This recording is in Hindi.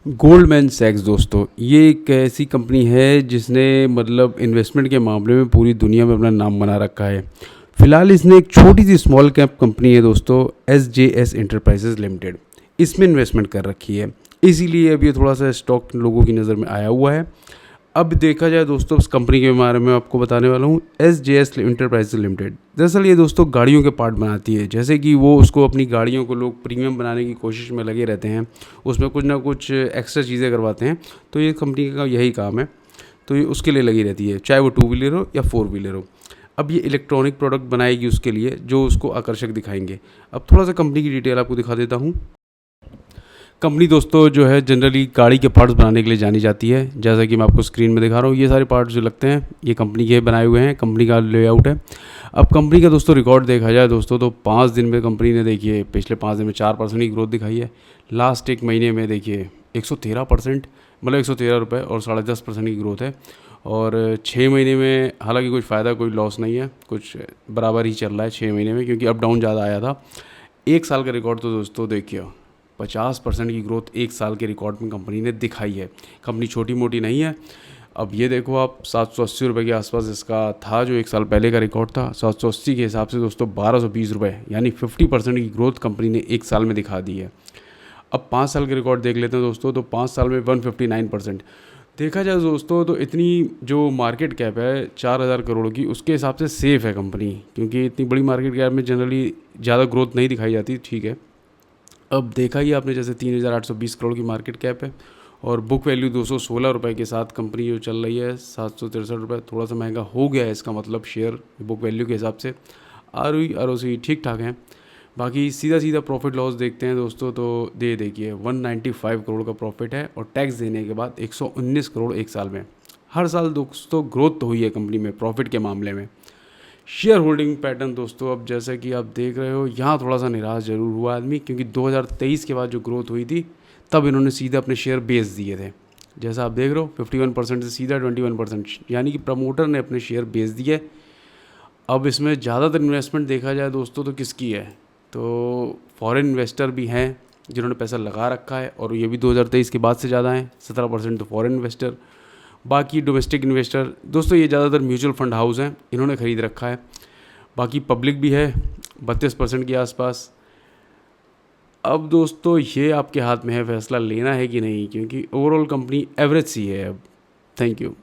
गोल्डमैन सैक्स दोस्तों, ये एक ऐसी कंपनी है जिसने मतलब इन्वेस्टमेंट के मामले में पूरी दुनिया में अपना नाम बना रखा है। फिलहाल इसने एक छोटी सी स्मॉल कैप कंपनी है दोस्तों, SJS एंटरप्राइजेज लिमिटेड, इसमें इन्वेस्टमेंट कर रखी है। इसीलिए अब ये थोड़ा सा स्टॉक लोगों की नज़र में आया हुआ है। अब देखा जाए दोस्तों, इस कंपनी के बारे में आपको बताने वाला हूँ, SJS एंटरप्राइजेज लिमिटेड। दरअसल ये दोस्तों गाड़ियों के पार्ट बनाती है। जैसे कि वो उसको अपनी गाड़ियों को लोग प्रीमियम बनाने की कोशिश में लगे रहते हैं, उसमें कुछ ना कुछ एक्स्ट्रा चीज़ें करवाते हैं, तो ये कंपनी का यही काम है। तो ये उसके लिए लगी रहती है, चाहे वो 2 व्हीलर हो या 4 व्हीलर हो। अब ये इलेक्ट्रॉनिक प्रोडक्ट बनाएगी उसके लिए, जो उसको आकर्षक दिखाएंगे। अब थोड़ा सा कंपनी की डिटेल आपको दिखा देता हूँ। कंपनी दोस्तों जो है जनरली गाड़ी के पार्ट्स बनाने के लिए जानी जाती है। जैसा कि मैं आपको स्क्रीन में दिखा रहा हूँ, ये सारे पार्ट्स जो लगते हैं ये कंपनी के बनाए हुए हैं, कंपनी का लेआउट है। अब कंपनी का दोस्तों रिकॉर्ड देखा जाए दोस्तों, तो 5 दिन में कंपनी ने देखिए पिछले 5 दिन में 4% की ग्रोथ दिखाई है। लास्ट एक महीने में देखिए 113%, मतलब 113 रुपये और 10.5% की ग्रोथ है। और 6 महीने में हालांकि कुछ फ़ायदा कोई लॉस नहीं है, कुछ बराबर ही चल रहा है 6 महीने में, क्योंकि अप डाउन ज़्यादा आया था। एक साल का रिकॉर्ड तो दोस्तों देखिए 50% की ग्रोथ एक साल के रिकॉर्ड में कंपनी ने दिखाई है। कंपनी छोटी मोटी नहीं है। अब ये देखो आप, 780 रुपये के आसपास इसका था जो एक साल पहले का रिकॉर्ड था। 780 के हिसाब से दोस्तों 1220 रुपये, यानी 50% की ग्रोथ कंपनी ने एक साल में दिखा दी है। अब 5 साल के रिकॉर्ड देख लेते हैं दोस्तों, तो 5 साल में 159%। देखा जाए दोस्तों तो इतनी जो मार्केट कैप है 4000 करोड़ की, उसके हिसाब से सेफ़ है कंपनी, क्योंकि इतनी बड़ी मार्केट कैप में जनरली ज़्यादा ग्रोथ नहीं दिखाई जाती, ठीक है। अब देखा ही आपने, जैसे 3820 करोड़ की मार्केट कैप है और बुक वैल्यू 216 रुपये के साथ कंपनी जो चल रही है 763 रुपये। थोड़ा सा महंगा हो गया है इसका मतलब शेयर बुक वैल्यू के हिसाब से। ROE ठीक ठाक हैं। बाकी सीधा सीधा प्रॉफिट लॉस देखते हैं दोस्तों, तो देखिए 195 करोड़ का प्रॉफिट है और टैक्स देने के बाद 119 करोड़ एक साल में। हर साल दोस्तों ग्रोथ तो हुई है कंपनी में प्रॉफिट के मामले में। शेयर होल्डिंग पैटर्न दोस्तों, अब जैसा कि आप देख रहे हो, यहाँ थोड़ा सा निराश ज़रूर हुआ आदमी, क्योंकि 2023 के बाद जो ग्रोथ हुई थी तब इन्होंने सीधा अपने शेयर बेच दिए थे। जैसा आप देख रहे हो 51% से सीधा 21%, यानी कि प्रमोटर ने अपने शेयर बेच दिए। अब इसमें ज़्यादातर इन्वेस्टमेंट देखा जाए दोस्तों तो किसकी है, तो फॉरेन इन्वेस्टर भी हैं जिन्होंने पैसा लगा रखा है, और ये भी 2023 के बाद से ज़्यादा हैं। 17% तो फॉरेन इन्वेस्टर, बाकी डोमेस्टिक इन्वेस्टर दोस्तों ये ज़्यादातर म्यूचुअल फंड हाउस हैं, इन्होंने ख़रीद रखा है। बाकी पब्लिक भी है 32% के आसपास। अब दोस्तों ये आपके हाथ में है फैसला लेना है कि नहीं, क्योंकि ओवरऑल कंपनी एवरेज सी है अब। Thank you.